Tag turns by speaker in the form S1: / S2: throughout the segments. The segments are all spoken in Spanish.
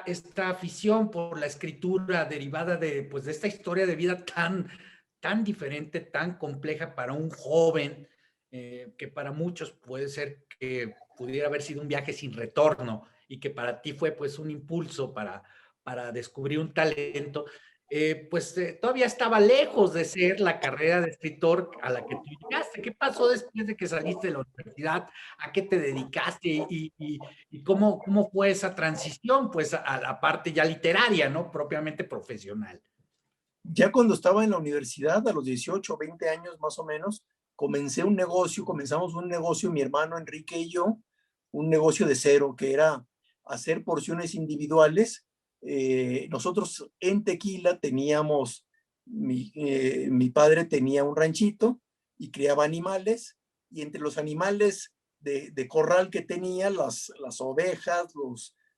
S1: esta afición por la escritura derivada de, pues, de esta historia de vida tan diferente, tan compleja para un joven, que para muchos puede ser que pudiera haber sido un viaje sin retorno y que para ti fue pues un impulso para descubrir un talento, todavía estaba lejos de ser la carrera de escritor a la que tú llegaste. ¿Qué pasó después de que saliste de la universidad? ¿A qué te dedicaste? ¿Y cómo fue esa transición pues a la parte ya literaria, ¿no? Propiamente profesional.
S2: Ya cuando estaba en la universidad, a los 18 o 20 años más o menos, comenzamos un negocio, mi hermano Enrique y yo, un negocio de cero, que era hacer porciones individuales. Nosotros en Tequila teníamos, mi padre tenía un ranchito y criaba animales, y entre los animales de corral que tenía, las ovejas,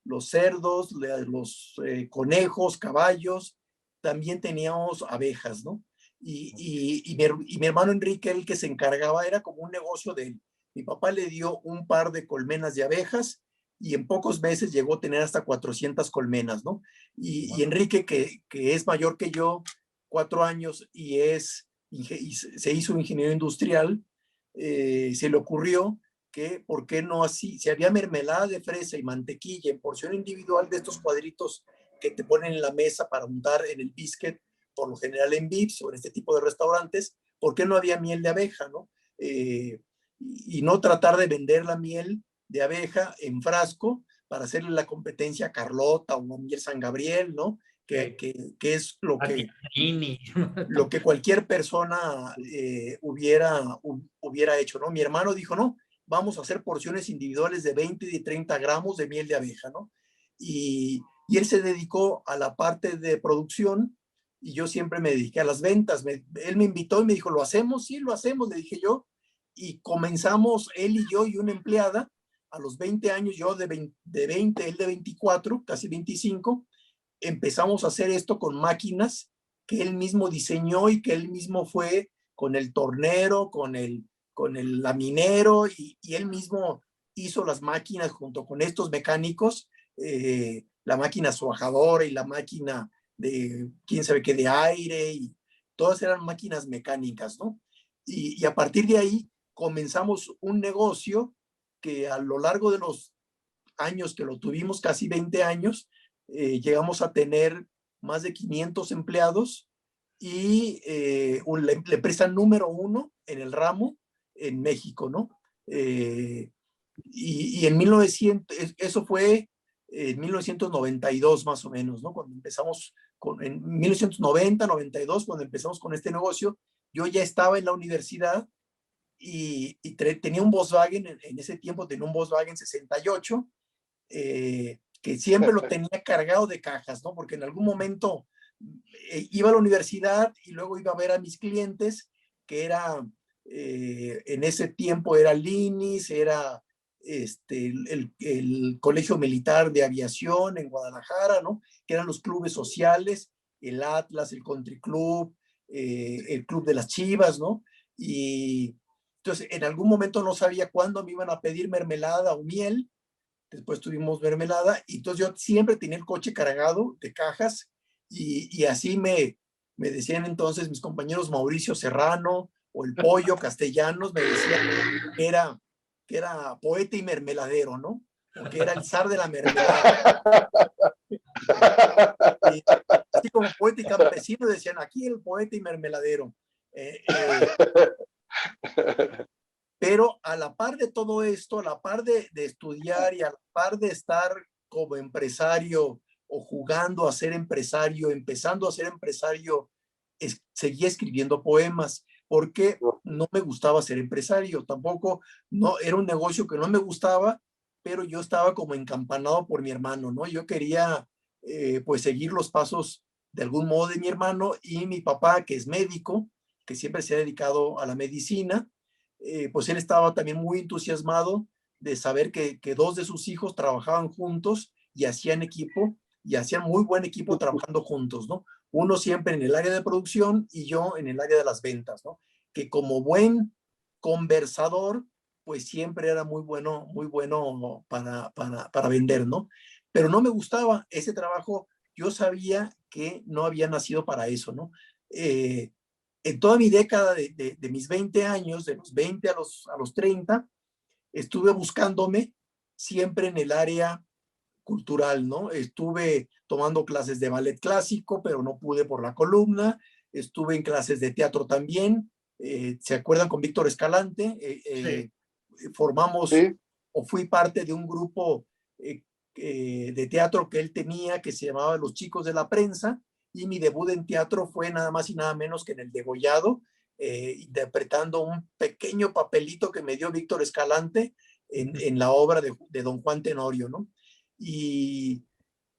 S2: los cerdos, los conejos, caballos, también teníamos abejas, ¿no? Y mi hermano Enrique, el que se encargaba, era como un negocio de él. Mi papá le dio un par de colmenas de abejas y en pocos meses llegó a tener hasta 400 colmenas, ¿no? Y Enrique, que es mayor que yo, 4 años, y se hizo ingeniero industrial, se le ocurrió que, ¿por qué no así? Si había mermelada de fresa y mantequilla en porción individual de estos cuadritos que te ponen en la mesa para untar en el biscuit, por lo general en Vips o en este tipo de restaurantes, ¿por qué no había miel de abeja, no? Y no tratar de vender la miel de abeja en frasco para hacerle la competencia a Carlota o a miel San Gabriel, ¿no? Que es lo que cualquier persona hubiera hecho, ¿no? Mi hermano dijo, no, vamos a hacer porciones individuales de 20 y 30 gramos de miel de abeja, ¿no? Y él se dedicó a la parte de producción y yo siempre me dediqué a las ventas. Él me invitó y me dijo, ¿lo hacemos? Sí, lo hacemos, le dije yo. Y comenzamos él y yo y una empleada a los 20 años, yo de 20, él de 24, casi 25. Empezamos a hacer esto con máquinas que él mismo diseñó y que él mismo fue con el tornero, con el laminero, y él mismo hizo las máquinas junto con estos mecánicos, la máquina suajadora y la máquina de quién sabe qué de aire, y todas eran máquinas mecánicas, ¿no? Y a partir de ahí comenzamos un negocio que a lo largo de los años que lo tuvimos, casi 20 años, llegamos a tener más de 500 empleados y la empresa número 1 en el ramo en México, ¿no? Y en 1900, eso fue en 1992 más o menos, ¿no? Cuando empezamos, en 1990, 92, cuando empezamos con este negocio, yo ya estaba en la universidad y tenía un Volkswagen, en ese tiempo tenía un Volkswagen 68, que siempre lo tenía cargado de cajas, ¿no? Porque en algún momento iba a la universidad y luego iba a ver a mis clientes, que era, en ese tiempo era Linis, era el Colegio Militar de Aviación en Guadalajara, ¿no? Que eran los clubes sociales, el Atlas, el Country Club, el Club de las Chivas, ¿no? Y entonces en algún momento no sabía cuándo me iban a pedir mermelada o miel. Después tuvimos mermelada y entonces yo siempre tenía el coche cargado de cajas y así me decían entonces mis compañeros Mauricio Serrano o el Pollo Castellanos, me decían que era poeta y mermeladero, ¿no? O que era el zar de la mermelada. Y así como poeta y campesino decían, aquí el poeta y mermeladero. Pero a la par de todo esto, a la par de estudiar y a la par de estar como empresario o jugando a ser empresario, empezando a ser empresario, seguía escribiendo poemas porque no me gustaba ser empresario. Tampoco, no, era un negocio que no me gustaba, pero yo estaba como encampanado por mi hermano, ¿no? Yo quería pues seguir los pasos de algún modo de mi hermano, y mi papá, que es médico, que siempre se ha dedicado a la medicina, pues él estaba también muy entusiasmado de saber que dos de sus hijos trabajaban juntos y hacían equipo, y hacían muy buen equipo trabajando juntos, ¿no? Uno siempre en el área de producción y yo en el área de las ventas, ¿no? Que como buen conversador, pues siempre era muy bueno para vender, ¿no? Pero no me gustaba ese trabajo, yo sabía que no había nacido para eso, ¿no? En toda mi década de mis 20 años, de los 20 a los 30, estuve buscándome siempre en el área cultural, ¿no? Estuve tomando clases de ballet clásico, pero no pude por la columna. Estuve en clases de teatro también. ¿Se acuerdan con Víctor Escalante?
S1: Sí.
S2: Formamos
S3: Sí,
S2: o fui parte de un grupo de teatro que él tenía que se llamaba Los Chicos de la Prensa, y mi debut en teatro fue nada más y nada menos que en el Degollado, interpretando un pequeño papelito que me dio Víctor Escalante en la obra de Don Juan Tenorio, ¿no? Y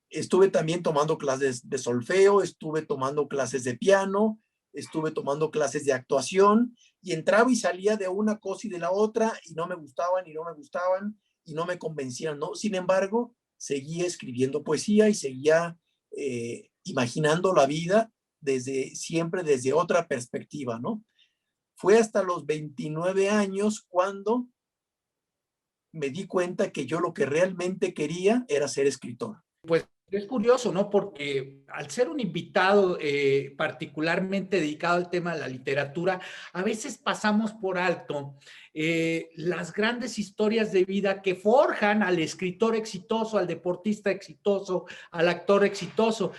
S2: estuve también tomando clases de solfeo, estuve tomando clases de piano, estuve tomando clases de actuación, y entraba y salía de una cosa y de la otra, y no me gustaban y no me gustaban y no me convencían, ¿no? Sin embargo, seguía escribiendo poesía y seguía imaginando la vida siempre desde otra perspectiva, ¿no? Fue hasta los 29 años cuando me di cuenta que yo lo que realmente quería era ser escritor.
S1: Pues es curioso, ¿no? Porque al ser un invitado particularmente dedicado al tema de la literatura, a veces pasamos por alto las grandes historias de vida que forjan al escritor exitoso, al deportista exitoso, al actor exitoso.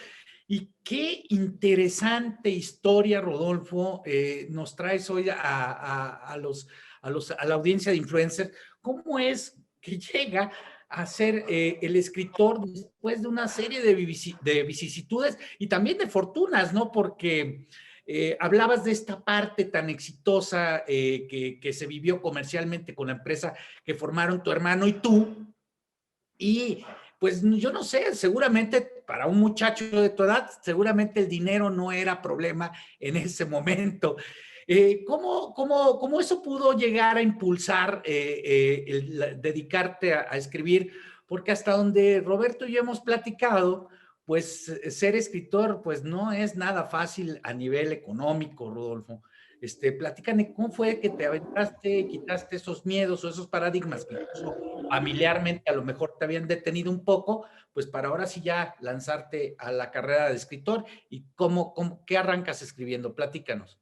S1: Y qué interesante historia, Rodolfo, nos traes hoy a la audiencia de influencers. ¿Cómo es que llega a ser el escritor después de una serie de vicisitudes y también de fortunas, ¿no? Porque hablabas de esta parte tan exitosa que se vivió comercialmente con la empresa que formaron tu hermano y tú, y pues yo no sé, seguramente para un muchacho de tu edad, seguramente el dinero no era problema en ese momento. ¿Cómo eso pudo llegar a impulsar dedicarte a escribir? Porque hasta donde Roberto y yo hemos platicado, pues ser escritor pues no es nada fácil a nivel económico, Rodolfo. Platícame, ¿cómo fue que te aventaste y quitaste esos miedos o esos paradigmas que incluso familiarmente a lo mejor te habían detenido un poco, pues para ahora sí ya lanzarte a la carrera de escritor? ¿Y qué arrancas escribiendo? Platícanos.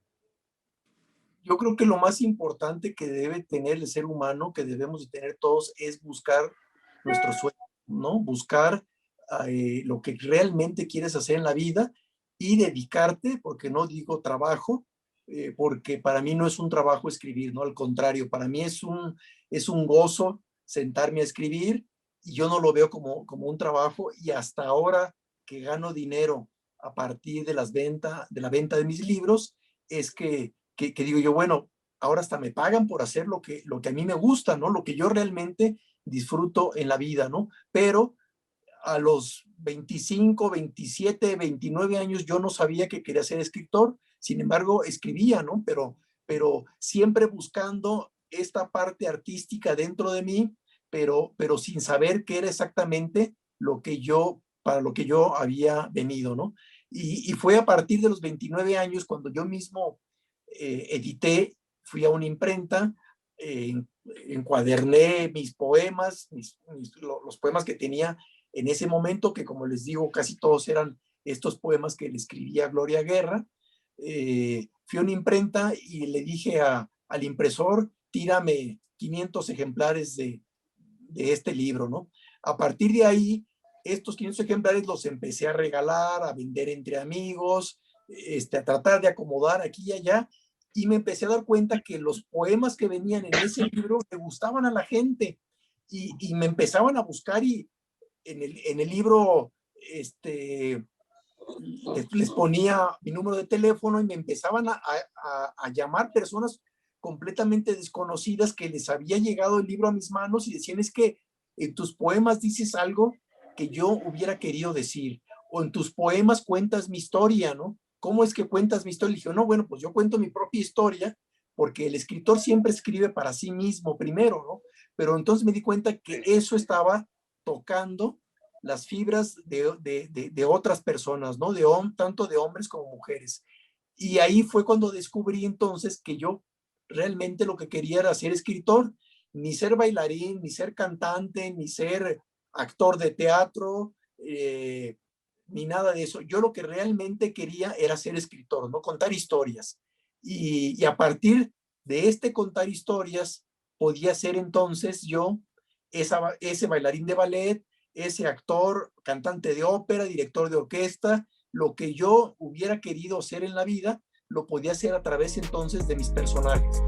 S2: Yo creo que lo más importante que debe tener el ser humano, que debemos de tener todos, es buscar nuestro sueño, ¿no? Buscar lo que realmente quieres hacer en la vida y dedicarte, porque no digo trabajo, porque para mí no es un trabajo escribir, ¿no? Al contrario, para mí es un gozo sentarme a escribir, y yo no lo veo como un trabajo, y hasta ahora que gano dinero a partir de de la venta de mis libros, es que digo yo, bueno, ahora hasta me pagan por hacer lo que a mí me gusta, ¿no? Lo que yo realmente disfruto en la vida, ¿no? Pero a los 25, 27, 29 años yo no sabía que quería ser escritor, sin embargo escribía, ¿no? Pero siempre buscando esta parte artística dentro de mí, pero sin saber qué era exactamente para lo que yo había venido, ¿no? Y fue a partir de los 29 años cuando yo mismo edité, fui a una imprenta, eh, encuaderné mis poemas, los poemas que tenía en ese momento, que como les digo, casi todos eran estos poemas que le escribía Gloria Guerra. Fui a una imprenta y le dije al impresor, tírame 500 ejemplares de este libro, ¿no? A partir de ahí, estos 500 ejemplares los empecé a regalar, a vender entre amigos, a tratar de acomodar aquí y allá, y me empecé a dar cuenta que los poemas que venían en ese libro le gustaban a la gente, y me empezaban a buscar, y en el libro les ponía mi número de teléfono, y me empezaban a llamar personas completamente desconocidas que les había llegado el libro a mis manos y decían, es que en tus poemas dices algo que yo hubiera querido decir, o en tus poemas cuentas mi historia, ¿no? ¿Cómo es que cuentas mi historia? Y dije, no, bueno, pues yo cuento mi propia historia, porque el escritor siempre escribe para sí mismo primero, ¿no? Pero entonces me di cuenta que eso estaba tocando las fibras de otras personas, ¿no? Tanto de hombres como mujeres. Y ahí fue cuando descubrí entonces que yo realmente lo que quería era ser escritor, ni ser bailarín, ni ser cantante, ni ser actor de teatro, ni nada de eso. Yo lo que realmente quería era ser escritor, ¿no? Contar historias. Y a partir de contar historias, podía ser entonces yo ese bailarín de ballet, ese actor, cantante de ópera, director de orquesta, lo que yo hubiera querido ser en la vida, lo podía hacer a través entonces de mis personajes.